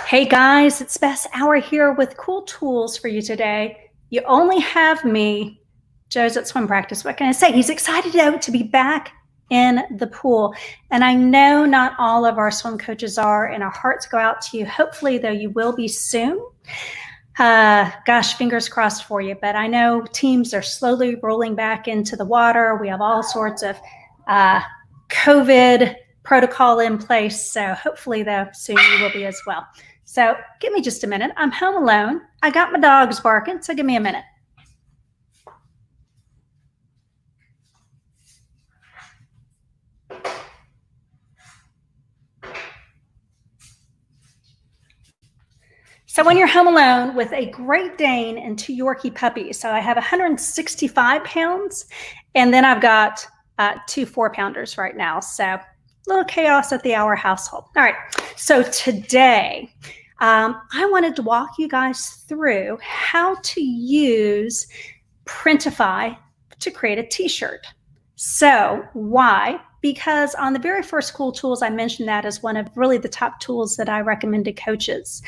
Hey guys, it's Bess Auer here with cool tools for you today. You only have me. Joe's at swim practice. What can I say? He's excited to be back in the pool. And I know not all of our swim coaches are, and our hearts go out to you. Hopefully, though, you will be soon. Gosh, fingers crossed for you. But I know teams are slowly rolling back into the water. We have all sorts of COVID protocol in place. So hopefully, though, soon you will be as well. So give me just a minute. I'm home alone. I got my dogs barking, so give me a minute. So when you're home alone with a Great Dane and 2 Yorkie puppies, so I have 165 pounds, and then I've got 2 4-pounders right now. So a little chaos at the Auer household. All right, so today I wanted to walk you guys through how to use Printify to create a t-shirt. So why? Because on the very first Cool Tools, I mentioned that as one of really the top tools that I recommend to coaches.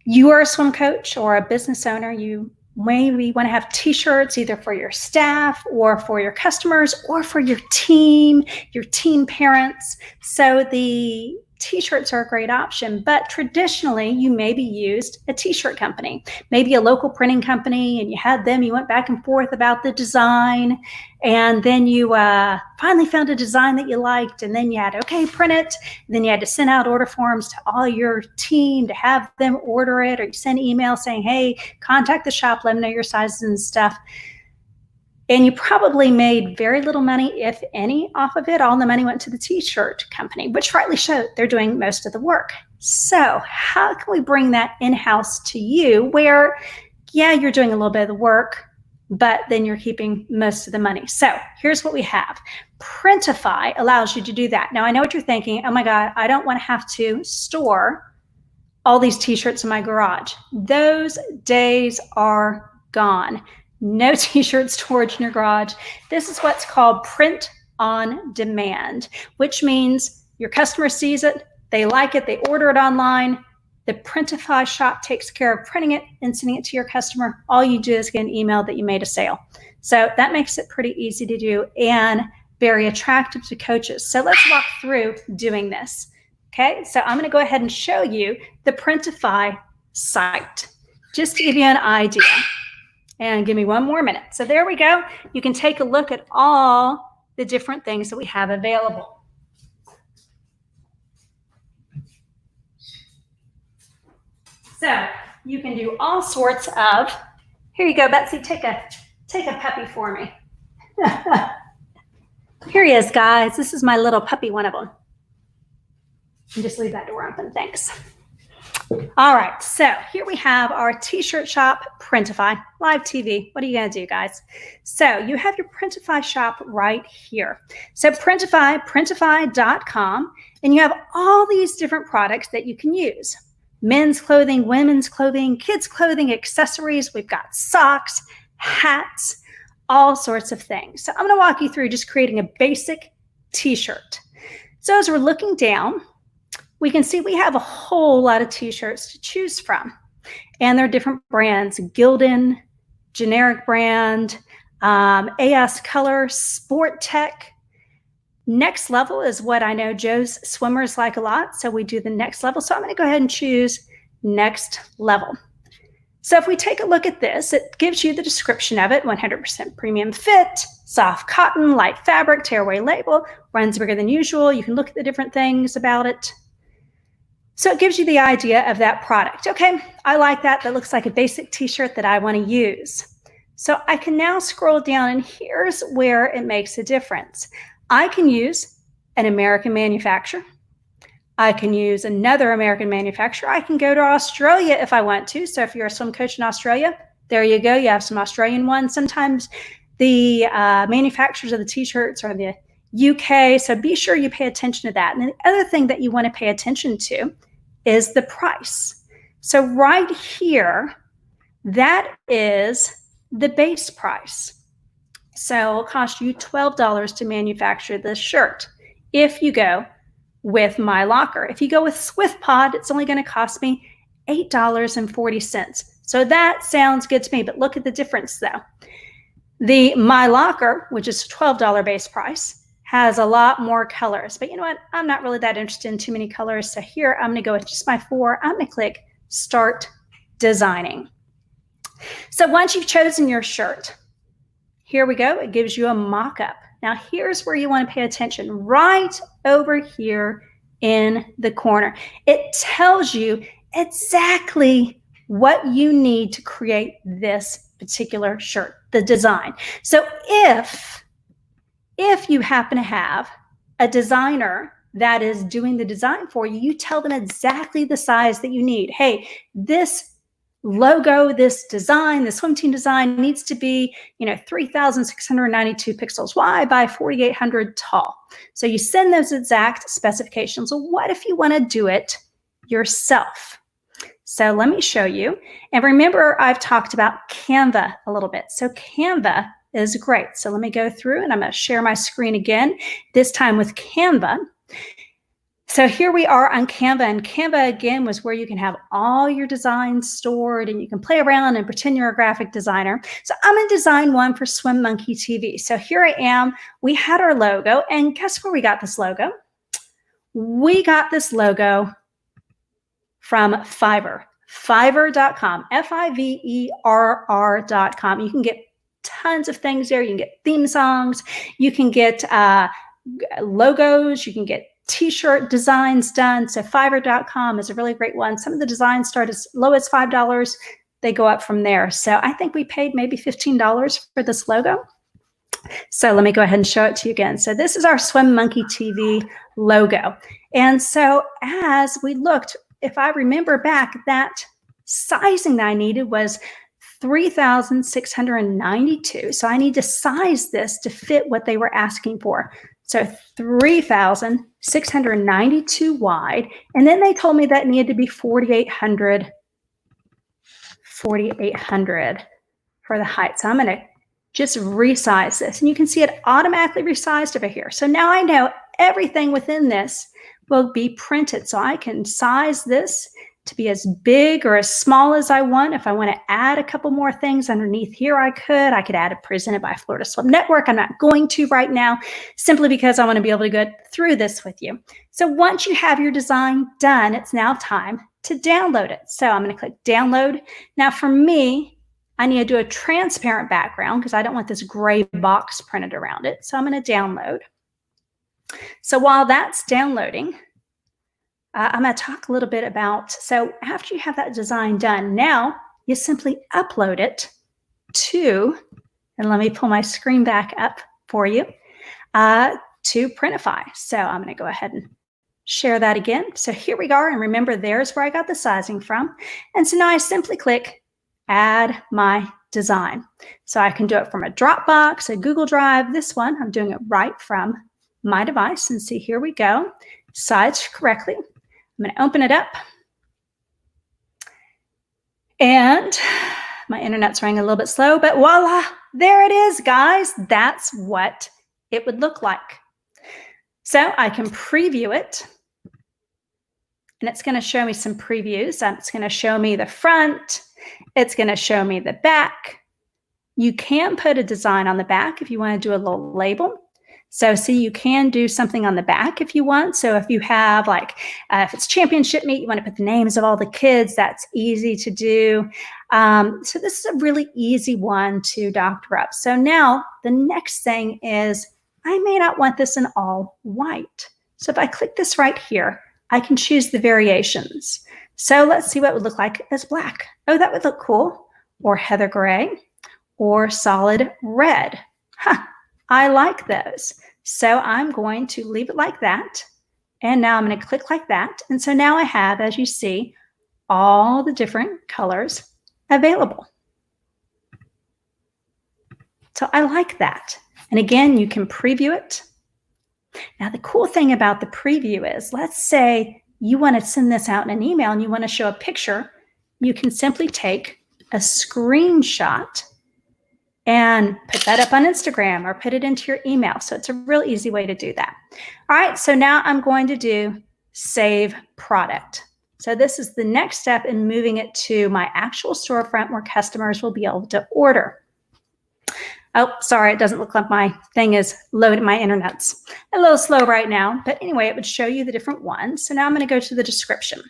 You are a swim coach or a business owner, you maybe want to have t-shirts either for your staff or for your customers or for your team parents. So the t-shirts are a great option, but traditionally you maybe used a t-shirt company, maybe a local printing company, and you went back and forth about the design, and then you finally found a design that you liked, and then you had, okay, print it, and then you had to send out order forms to all your team to have them order it, or you send email saying, hey, contact the shop, let them know your sizes and stuff. And you probably made very little money, if any, off of it. All the money went to the t-shirt company, which rightly so. They're doing most of the work. So how can we bring that in-house to you where, yeah, you're doing a little bit of the work, but then you're keeping most of the money? So here's what we have. Printify allows you to do that. Now, I know what you're thinking. Oh my God, I don't want to have to store all these t-shirts in my garage. Those days are gone. No t-shirt storage in your garage. This is what's called print on demand, which means your customer sees it, they like it, they order it online. The Printify shop takes care of printing it and sending it to your customer. All you do is get an email that you made a sale. So that makes it pretty easy to do and very attractive to coaches. So let's walk through doing this. Okay, so I'm going to go ahead and show you the Printify site, just to give you an idea. And give me one more minute. So there we go. You can take a look at all the different things that we have available. So you can do all sorts of, here you go, Betsy, take a puppy for me. Here he is, guys. This is my little puppy, one of them. And just leave that door open, thanks. All right, so here we have our t-shirt shop, Printify, live TV. What are you going to do, guys? So you have your Printify shop right here. So Printify.com, and you have all these different products that you can use. Men's clothing, women's clothing, kids' clothing, accessories. We've got socks, hats, all sorts of things. So I'm going to walk you through just creating a basic t-shirt. So as we're looking down, we can see we have a whole lot of t-shirts to choose from. And they're different brands: Gildan, generic brand, AS Color, Sport Tech. Next Level is what I know Joe's swimmers like a lot. So we do the Next Level. So I'm going to go ahead and choose Next Level. So if we take a look at this, it gives you the description of it: 100% premium fit, soft cotton, light fabric, tearaway label, runs bigger than usual. You can look at the different things about it. So it gives you the idea of that product. Okay, I like that. That looks like a basic t-shirt that I want to use. So I can now scroll down, and here's where it makes a difference. I can use an American manufacturer. I can use another American manufacturer. I can go to Australia if I want to. So if you're a swim coach in Australia, there you go. You have some Australian ones. Sometimes the manufacturers of the t-shirts are in the UK. So be sure you pay attention to that. And the other thing that you want to pay attention to is the price. So right here, that is the base price. So it'll cost you $12 to manufacture this shirt if you go with my locker. If you go with SwiftPod, it's only going to cost me $8.40. So that sounds good to me, but look at the difference though. The My Locker, which is a $12 base price, has a lot more colors, but you know what? I'm not really that interested in too many colors. So here I'm going to go with just my 4. I'm going to click Start Designing. So once you've chosen your shirt, here we go. It gives you a mock-up. Now here's where you want to pay attention, right over here in the corner. It tells you exactly what you need to create this particular shirt, the design. So if you happen to have a designer that is doing the design for you, you tell them exactly the size that you need. Hey, this logo, this design, the swim team design needs to be, 3,692 pixels wide by 4,800 tall. So you send those exact specifications. Well, what if you want to do it yourself? So let me show you. And remember, I've talked about Canva a little bit. So Canva is great. So let me go through and I'm going to share my screen again, this time with Canva. So here we are on Canva, and Canva again was where you can have all your designs stored and you can play around and pretend you're a graphic designer. So I'm going to design one for Swim Monkey TV. So here I am. We had our logo, and guess where we got this logo? We got this logo from Fiverr, Fiverr.com, Fiverr.com. You can get tons of things there. You can get theme songs. You can get logos. You can get T-shirt designs done. So Fiverr.com is a really great one. Some of the designs start as low as $5. They go up from there. So I think we paid maybe $15 for this logo. So let me go ahead and show it to you again. So this is our Swim Monkey TV logo. And so as we looked, if I remember back, that sizing that I needed was 3,692. So I need to size this to fit what they were asking for. So 3,692 wide. And then they told me that needed to be 4,800 for the height. So I'm going to just resize this. And you can see it automatically resized over here. So now I know everything within this will be printed. So I can size this to be as big or as small as I want. If I want to add a couple more things underneath here, I could add it presented by Florida Swim Network. I'm not going to right now, simply because I want to be able to go through this with you. So once you have your design done, it's now time to download it. So I'm going to click download. Now for me, I need to do a transparent background because I don't want this gray box printed around it. So I'm going to download. So while that's downloading, I'm going to talk a little bit about, so after you have that design done, now you simply upload it to, and let me pull my screen back up for you, to Printify. So I'm going to go ahead and share that again. So here we are, and remember there's where I got the sizing from. And so now I simply click Add My Design. So I can do it from a Dropbox, a Google Drive. This one, I'm doing it right from my device. And see, here we go, sized correctly. I'm going to open it up, and my internet's running a little bit slow, but voila, there it is, guys. That's what it would look like. So I can preview it, and it's going to show me some previews. It's going to show me the front. It's going to show me the back. You can put a design on the back if you want to do a little label. So see, you can do something on the back if you want. So if you have if it's championship meet, you want to put the names of all the kids, that's easy to do. So this is a really easy one to doctor up. So now the next thing is, I may not want this in all white. So if I click this right here, I can choose the variations. So let's see what it would look like as black. Oh, that would look cool. Or heather gray, or solid red. I like those. So I'm going to leave it like that. And now I'm going to click like that. And so now I have, as you see, all the different colors available. So I like that. And again, you can preview it. Now, the cool thing about the preview is, let's say you want to send this out in an email and you want to show a picture. You can simply take a screenshot and put that up on Instagram or put it into your email. So it's a real easy way to do that. All right, so now I'm going to do save product. So this is the next step in moving it to my actual storefront where customers will be able to order. Oh, sorry, it doesn't look like my thing is loaded. My internet's a little slow right now. But anyway, it would show you the different ones. So now I'm going to go to the description.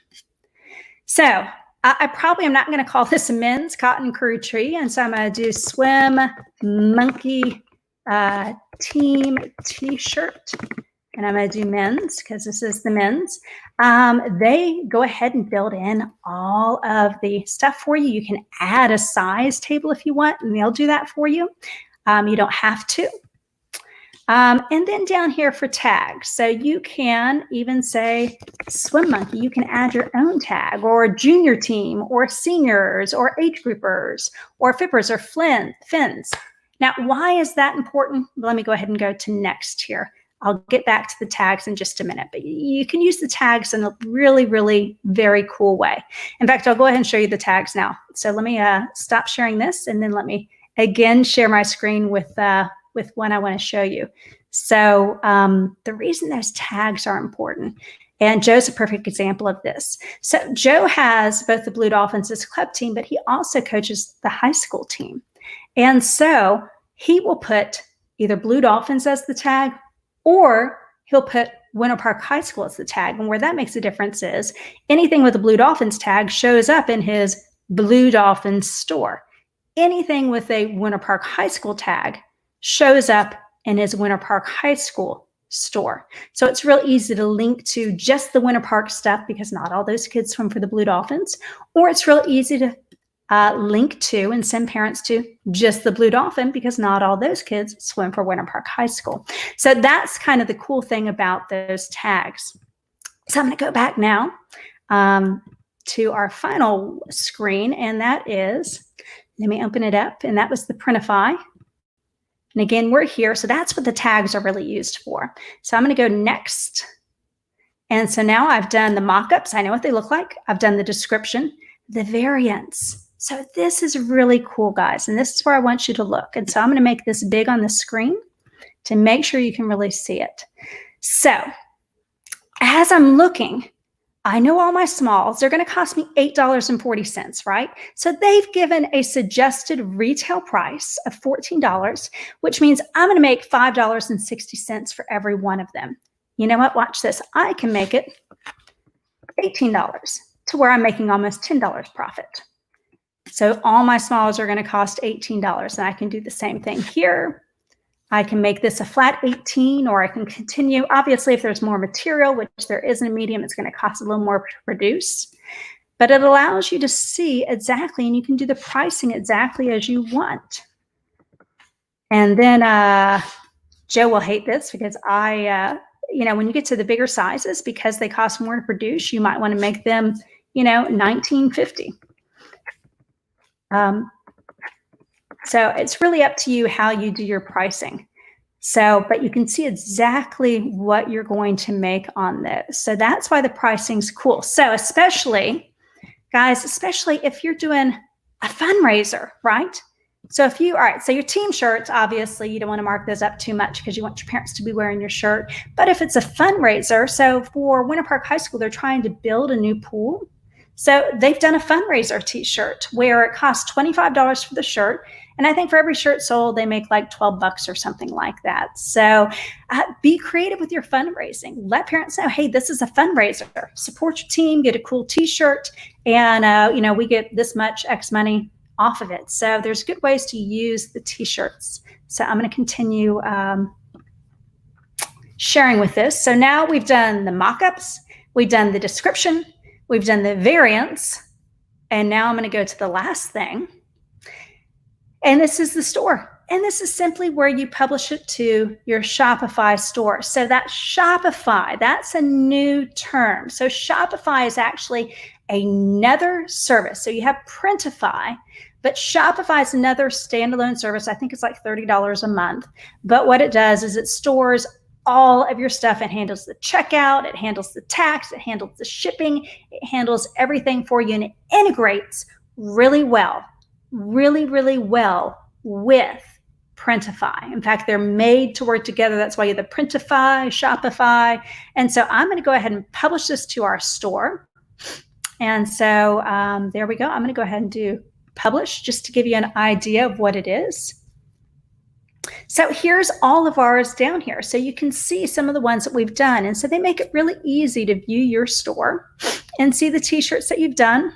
So I probably am not going to call this a men's cotton crew tree. And so I'm going to do swim monkey team t-shirt. And I'm going to do men's because this is the men's. They go ahead and build in all of the stuff for you. You can add a size table if you want, and they'll do that for you. You don't have to. And then down here for tags. So you can even say swim monkey. You can add your own tag, or junior team, or seniors, or age groupers, or fippers, or fins. Now, why is that important? Let me go ahead and go to next here. I'll get back to the tags in just a minute, but you can use the tags in a really, really very cool way. In fact, I'll go ahead and show you the tags now. So let me stop sharing this, and then let me again share my screen with one I want to show you. So the reason those tags are important, and Joe's a perfect example of this. So Joe has both the Blue Dolphins as a club team, but he also coaches the high school team. And so he will put either Blue Dolphins as the tag, or he'll put Winter Park High School as the tag. And where that makes a difference is anything with the Blue Dolphins tag shows up in his Blue Dolphins store. Anything with a Winter Park High School tag shows up in his Winter Park High School store. So it's real easy to link to just the Winter Park stuff because not all those kids swim for the Blue Dolphins, or it's real easy to link to and send parents to just the Blue Dolphin because not all those kids swim for Winter Park High School. So that's kind of the cool thing about those tags. So I'm going to go back now to our final screen, and that is, let me open it up, and that was the Printify. And again, we're here, so that's what the tags are really used for. So I'm going to go next. And so now I've done the mock-ups. I know what they look like. I've done the description, the variants. So this is really cool, guys, and this is where I want you to look. And so I'm going to make this big on the screen to make sure you can really see it. So as I'm looking, I know all my smalls, they're going to cost me $8.40, right? So they've given a suggested retail price of $14, which means I'm going to make $5.60 for every one of them. You know what? Watch this. I can make it $18 to where I'm making almost $10 profit. So all my smalls are going to cost $18, and I can do the same thing here. I can make this a flat 18, or I can continue. Obviously, if there's more material, which there is in a medium, it's going to cost a little more to produce. But it allows you to see exactly, and you can do the pricing exactly as you want. And then Joe will hate this because when you get to the bigger sizes, because they cost more to produce, you might want to make them, $19.50. So it's really up to you how you do your pricing. So, but you can see exactly what you're going to make on those. So that's why the pricing's cool. So especially, guys, especially if you're doing a fundraiser, right? So if you, all right, so your team shirts, obviously you don't want to mark those up too much because you want your parents to be wearing your shirt. But if it's a fundraiser, so for Winter Park High School, they're trying to build a new pool. So they've done a fundraiser t-shirt where it costs $25 for the shirt. And I think for every shirt sold, they make like $12 or something like that. So be creative with your fundraising. Let parents know, hey, this is a fundraiser. Support your team, get a cool t-shirt, and we get this much X money off of it. So there's good ways to use the t-shirts. So I'm going to continue sharing with this. So now we've done the mock-ups, we've done the description, we've done the variants, and now I'm going to go to the last thing. And this is the store. And this is simply where you publish it to your Shopify store. So that Shopify, that's a new term. So Shopify is actually another service. So you have Printify, but Shopify is another standalone service. I think it's like $30 a month. But what it does is it stores all of your stuff. It handles the checkout, it handles the tax, it handles the shipping, it handles everything for you, and it integrates really well with Printify. In fact, they're made to work together. That's why you have the Printify, Shopify. And so I'm going to go ahead and publish this to our store. And so there we go. I'm going to go ahead and do publish just to give you an idea of what it is. So here's all of ours down here. So you can see some of the ones that we've done. And so they make it really easy to view your store and see the t-shirts that you've done.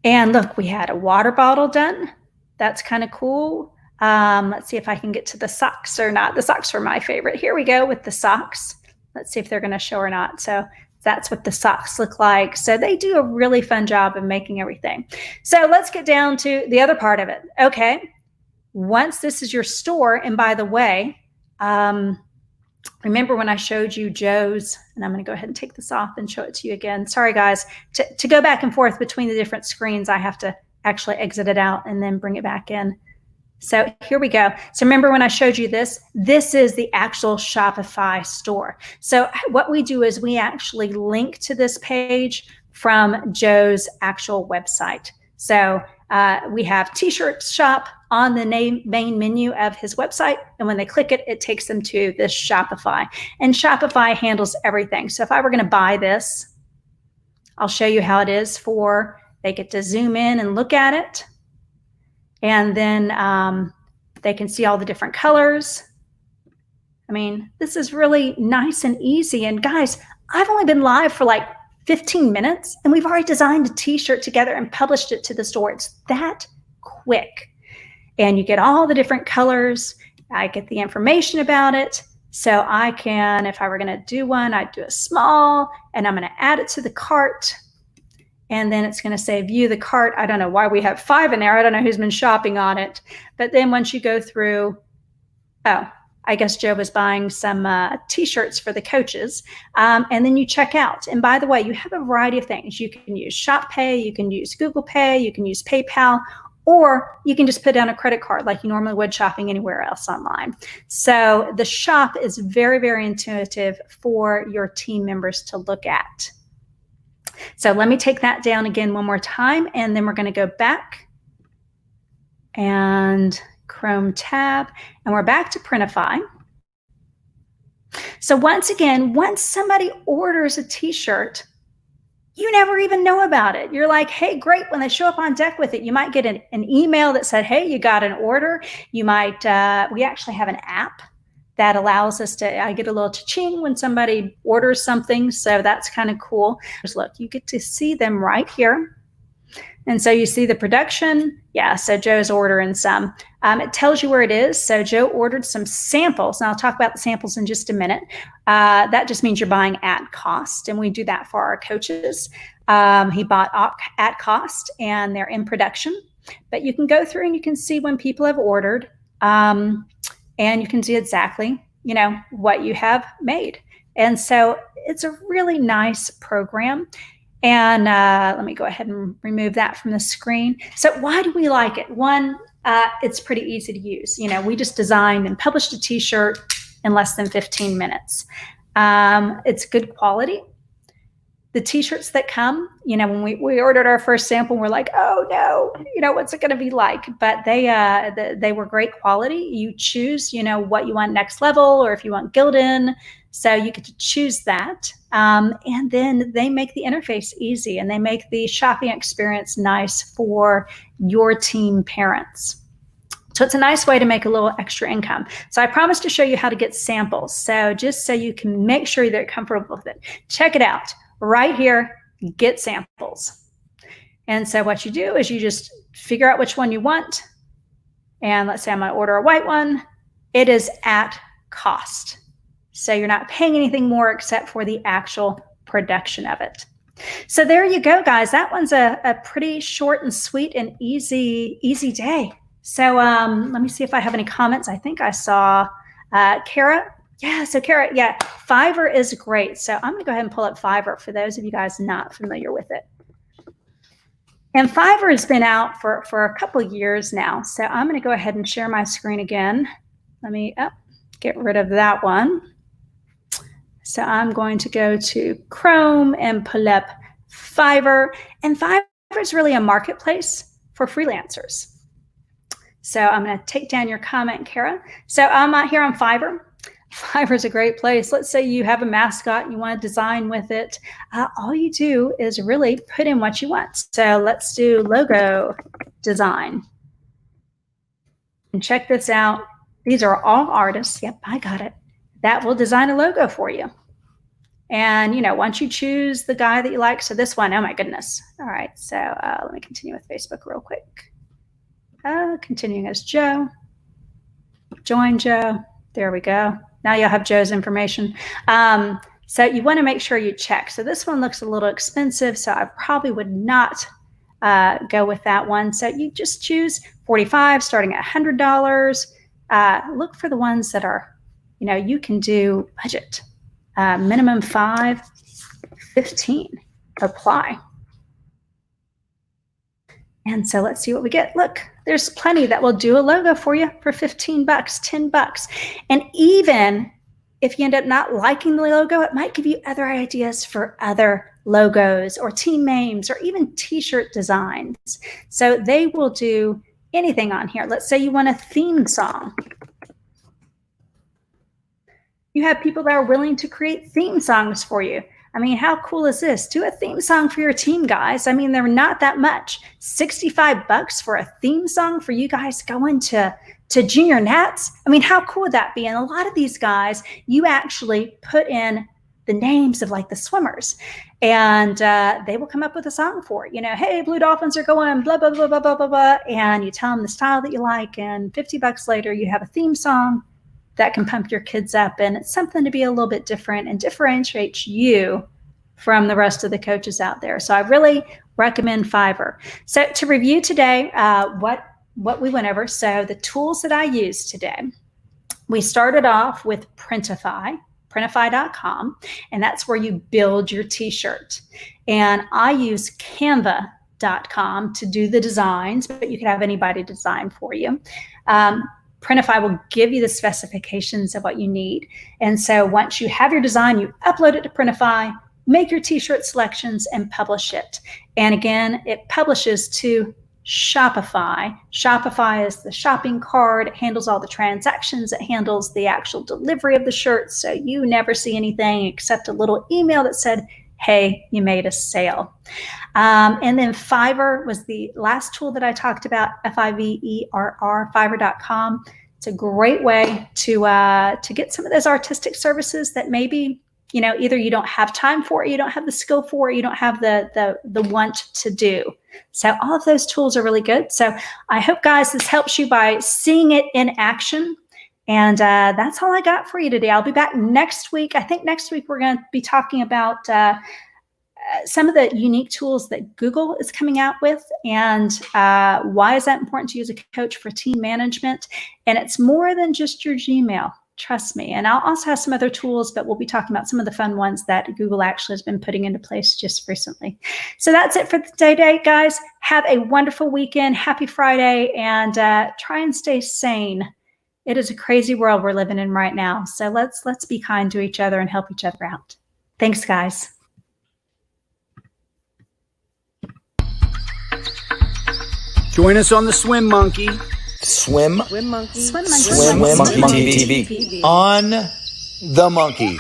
And look, we had a water bottle done. That's kind of cool. Let's see if I can get to the socks or not. The socks were my favorite. Here we go with the socks. Let's see if they're going to show or not. So that's what the socks look like. So they do a really fun job of making everything. So let's get down to the other part of it. Okay. Once this is your store, and by the way, remember when I showed you Joe's, and I'm going to go ahead and take this off and show it to you again. Sorry, guys. To go back and forth between the different screens, I have to actually exit it out and then bring it back in. So here we go. So remember when I showed you this? This is the actual Shopify store. So what we do is we actually link to this page from Joe's actual website. So we have t-shirt shop on the main menu of his website. And when they click it, it takes them to this Shopify. And Shopify handles everything. So if I were going to buy this, I'll show you how it is for, they get to zoom in and look at it. And then they can see all the different colors. I mean, this is really nice and easy. And guys, I've only been live for like 15 minutes and we've already designed a t-shirt together and published it to the store. It's that quick. And you get all the different colors. I get the information about it. So I can, if I were going to do one, I'd do a small and I'm going to add it to the cart. And then it's going to say view the cart. I don't know why we have 5 in there. I don't know who's been shopping on it. But then once you go through, oh, I guess Joe was buying some t-shirts for the coaches. And then you check out. And by the way, you have a variety of things. You can use Shop Pay, you can use Google Pay, you can use PayPal, or you can just put down a credit card like you normally would shopping anywhere else online. So the shop is very, very intuitive for your team members to look at. So let me take that down again one more time, and then we're going to go back and Chrome tab, and we're back to Printify. So once again, once somebody orders a t-shirt, you never even know about it. You're like, hey, great. When they show up on deck with it, you might get an email that said, hey, you got an order. You might, we actually have an app that allows us to, I get a little cha-ching when somebody orders something. So that's kind of cool. Just look, you get to see them right here. And so you see the production. Yeah, so Joe's ordering some. It tells you where it is. So Joe ordered some samples. Now I'll talk about the samples in just a minute. That just means you're buying at cost. And we do that for our coaches. He bought at cost and they're in production. But you can go through and you can see when people have ordered. And you can see exactly, you know, what you have made. And so it's a really nice program. And let me go ahead and remove that from the screen. So why do we like it? One, it's pretty easy to use. You know, we just designed and published a t-shirt in less than 15 minutes. It's good quality. The t-shirts that come, you know, when we ordered our first sample, we're like, oh no, you know, what's it going to be like? But they were great quality. You choose, you know, what you want next level, or if you want Gildan. So you get to choose that. And then they make the interface easy and they make the shopping experience nice for your team parents. So it's a nice way to make a little extra income. So I promised to show you how to get samples. So just so you can make sure that you're comfortable with it, check it out. Right here, get samples. And so what you do is you just figure out which one you want. And let's say I'm going to order a white one. It is at cost. So you're not paying anything more except for the actual production of it. So there you go, guys. That one's a pretty short and sweet and easy day. So let me see if I have any comments. I think I saw Kara. Yeah, so Kara, yeah, Fiverr is great. So I'm going to go ahead and pull up Fiverr for those of you guys not familiar with it. And Fiverr has been out for a couple of years now. So I'm going to go ahead and share my screen again. Let me get rid of that one. So I'm going to go to Chrome and pull up Fiverr. And Fiverr is really a marketplace for freelancers. So I'm going to take down your comment, Kara. So I'm out here on Fiverr. Fiverr is a great place. Let's say you have a mascot and you want to design with it. All you do is really put in what you want. So let's do logo design. And check this out. These are all artists. Yep, I got it. That will design a logo for you. And, once you choose the guy that you like, so this one, oh my goodness. All right, so let me continue with Facebook real quick. Continuing as Joe. Join Joe. There we go. Now you'll have Joe's information. So you want to make sure you check. So this one looks a little expensive, so I probably would not go with that one. So you just choose 45, starting at $100. Look for the ones that are, you can do budget. Minimum 5, 15. Apply. And so let's see what we get. Look, there's plenty that will do a logo for you for $15, $10. And even if you end up not liking the logo, it might give you other ideas for other logos or team names or even t-shirt designs. So they will do anything on here. Let's say you want a theme song. You have people that are willing to create theme songs for you. I mean, how cool is this? Do a theme song for your team, guys. I mean, they're not that much. $65 for a theme song for you guys going to junior nats. I mean, how cool would that be? And a lot of these guys, you actually put in the names of like the swimmers, and they will come up with a song for it. Hey, Blue Dolphins are going blah, blah, blah, blah, blah, blah, blah. And you tell them the style that you like, and $50 later, you have a theme song that can pump your kids up. And it's something to be a little bit different and differentiates you from the rest of the coaches out there. So I really recommend Fiverr. So to review today, what we went over. So the tools that I used today, we started off with Printify, printify.com, and that's where you build your t-shirt. And I use Canva.com to do the designs, but you can have anybody design for you. Printify will give you the specifications of what you need. And so once you have your design, you upload it to Printify, make your t-shirt selections, and publish it. And again, it publishes to Shopify. Shopify is the shopping cart. It handles all the transactions. It handles the actual delivery of the shirt. So you never see anything except a little email that said, hey, you made a sale. And then Fiverr was the last tool that I talked about, Fiverr, Fiverr.com. It's a great way to get some of those artistic services that maybe, either you don't have time for it, you don't have the skill for it, you don't have the want to do. So all of those tools are really good. So I hope, guys, this helps you by seeing it in action. And that's all I got for you today. I'll be back next week. I think next week we're going to be talking about some of the unique tools that Google is coming out with, and why is that important to use a coach for team management. And it's more than just your Gmail. Trust me. And I'll also have some other tools, but we'll be talking about some of the fun ones that Google actually has been putting into place just recently. So that's it for today, guys. Have a wonderful weekend. Happy Friday, and try and stay sane. It is a crazy world we're living in right now. So let's be kind to each other and help each other out. Thanks, guys. Join us on the Swim Monkey. Swim Monkey TV on the Monkey.